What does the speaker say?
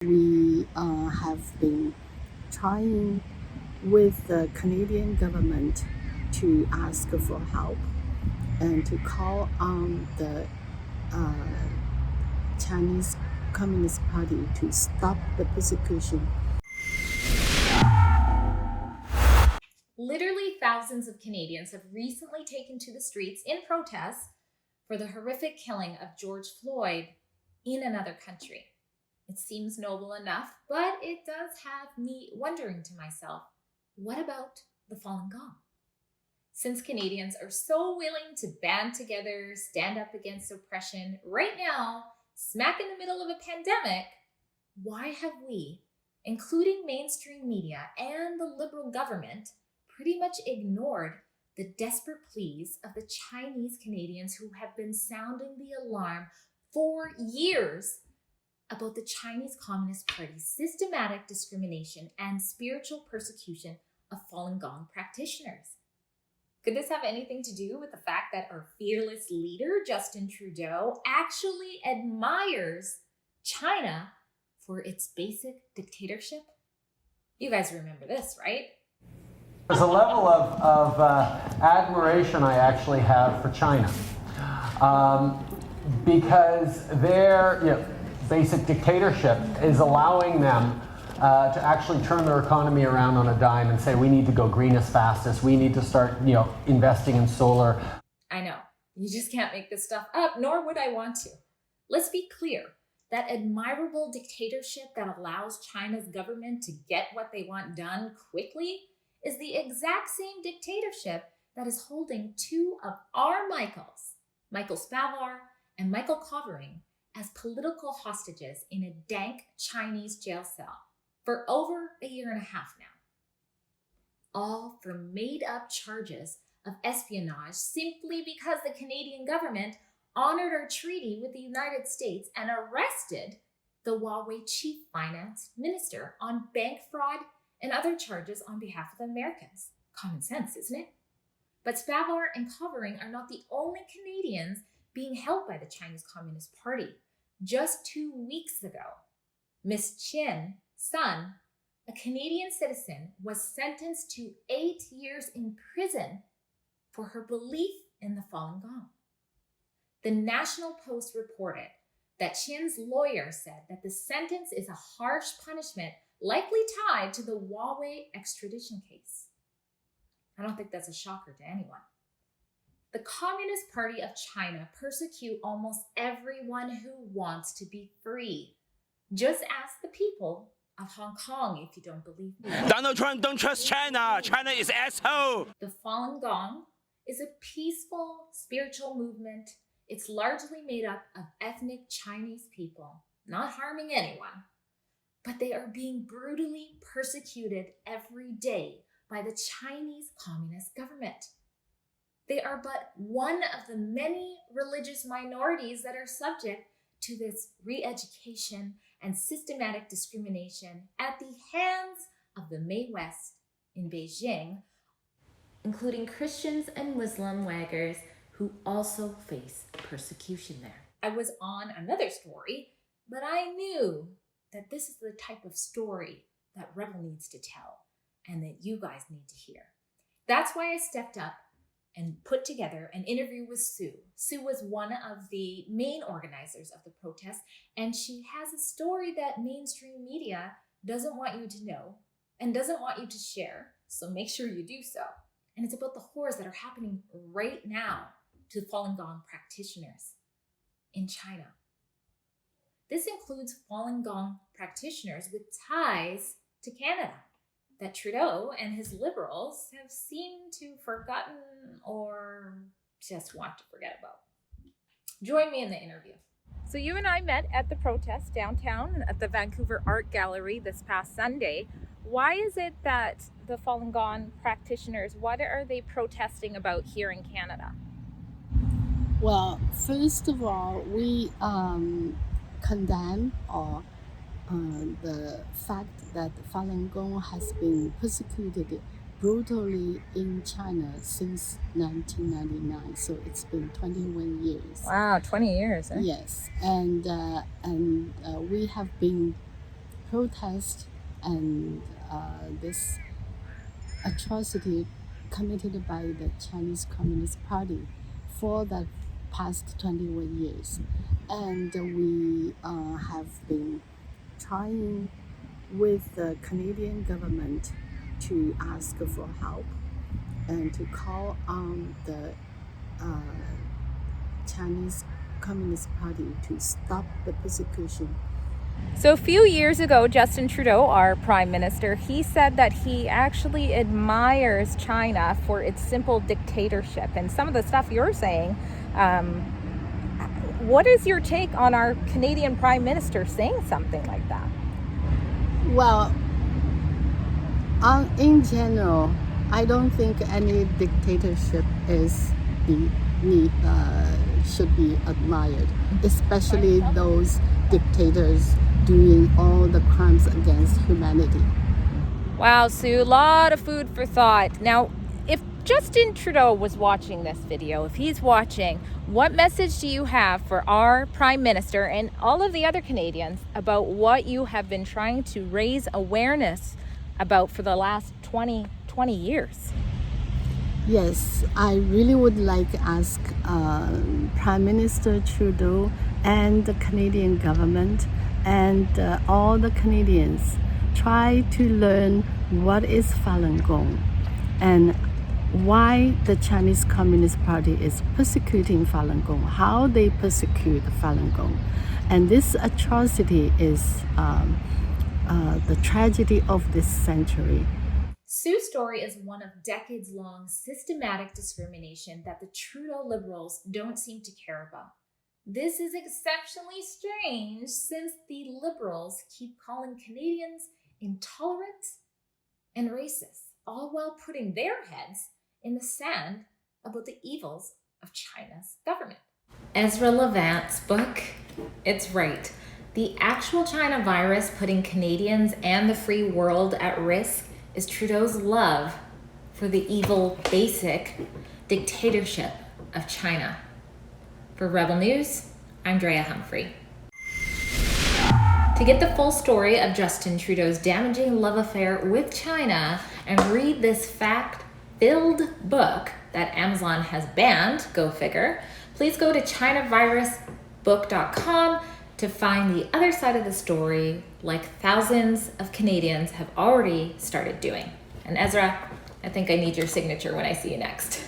We have been trying with the Canadian government to ask for help and to call on the Chinese Communist Party to stop the persecution. Literally thousands of Canadians have recently taken to the streets in protest for the horrific killing of George Floyd in another country. It seems noble enough, but it does have me wondering to myself, what about the Falun Gong? Since Canadians are so willing to band together, stand up against oppression right now, smack in the middle of a pandemic, why have we, including mainstream media and the Liberal government, pretty much ignored the desperate pleas of the Chinese Canadians who have been sounding the alarm for years about the Chinese Communist Party's systematic discrimination and spiritual persecution of Falun Gong practitioners? Could this have anything to do with the fact that our fearless leader, Justin Trudeau, actually admires China for its basic dictatorship? You guys remember this, right? There's a level of admiration I actually have for China because their basic dictatorship is allowing them to actually turn their economy around on a dime and say we need to go green as fast as we need to start investing in solar. I know, you just can't make this stuff up, nor would I want to. Let's be clear. That admirable dictatorship that allows China's government to get what they want done quickly is the exact same dictatorship that is holding two of our Michaels, Michael Spavor and Michael Covering, as political hostages in a dank Chinese jail cell for over a year and a half now. All for made-up charges of espionage simply because the Canadian government honored our treaty with the United States and arrested the Huawei chief finance minister on bank fraud and other charges on behalf of the Americans. Common sense, isn't it? But Spavor and Covering are not the only Canadians being held by the Chinese Communist Party. Just 2 weeks ago, Miss Chin Sun, a Canadian citizen, was sentenced to 8 years in prison for her belief in the Falun Gong. The National Post reported that Chin's lawyer said that the sentence is a harsh punishment likely tied to the Huawei extradition case. I don't think that's a shocker to anyone. The Communist Party of China persecute almost everyone who wants to be free. Just ask the people of Hong Kong if you don't believe me. Donald Trump don't trust China. China is asshole. The Falun Gong is a peaceful spiritual movement. It's largely made up of ethnic Chinese people, not harming anyone. But they are being brutally persecuted every day by the Chinese Communist government. They are but one of the many religious minorities that are subject to this re-education and systematic discrimination at the hands of the May West in Beijing, including Christians and Muslim waggers who also face persecution there. I was on another story, but I knew that this is the type of story that Rebel needs to tell and that you guys need to hear. That's why I stepped up and put together an interview with Sue. Sue was one of the main organizers of the protest, and she has a story that mainstream media doesn't want you to know and doesn't want you to share, so make sure you do so. And it's about the horrors that are happening right now to Falun Gong practitioners in China. This includes Falun Gong practitioners with ties to Canada that Trudeau and his Liberals have seemed to have forgotten or just want to forget about. Join me in the interview. So you and I met at the protest downtown at the Vancouver Art Gallery this past Sunday. Why is it that the Falun Gong practitioners, what are they protesting about here in Canada? Well, first of all, we condemn the fact that Falun Gong has been persecuted brutally in China since 1999. So it's been 21 years. Wow, 20 years. Yes, and we have been protest and this atrocity committed by the Chinese Communist Party for the past 21 years. And we have been trying with the Canadian government to ask for help and to call on the Chinese Communist Party to stop the persecution. So a few years ago, Justin Trudeau, our Prime Minister, he said that he actually admires China for its simple dictatorship. And some of the stuff you're saying, what is your take on our Canadian Prime Minister saying something like that? Well, in general, I don't think any dictatorship should be admired, especially those dictators doing all the crimes against humanity. Wow, Sue, a lot of food for thought. Now, if Justin Trudeau was watching this video, if he's watching, what message do you have for our Prime Minister and all of the other Canadians about what you have been trying to raise awareness about for the last 20 years? Yes, I really would like to ask Prime Minister Trudeau and the Canadian government and all the Canadians try to learn what is Falun Gong and why the Chinese Communist Party is persecuting Falun Gong, how they persecute Falun Gong. And this atrocity is the tragedy of this century. Sue's story is one of decades-long systematic discrimination that the Trudeau Liberals don't seem to care about. This is exceptionally strange since the Liberals keep calling Canadians intolerant and racist, all while putting their heads in the sand about the evils of China's government. Ezra Levant's book, it's right. The actual China virus putting Canadians and the free world at risk is Trudeau's love for the evil, basic dictatorship of China. For Rebel News, I'm Drea Humphrey. To get the full story of Justin Trudeau's damaging love affair with China and read this fact-filled book that Amazon has banned, go figure, please go to chinavirusbook.com to find the other side of the story, like thousands of Canadians have already started doing. And Ezra, I think I need your signature when I see you next.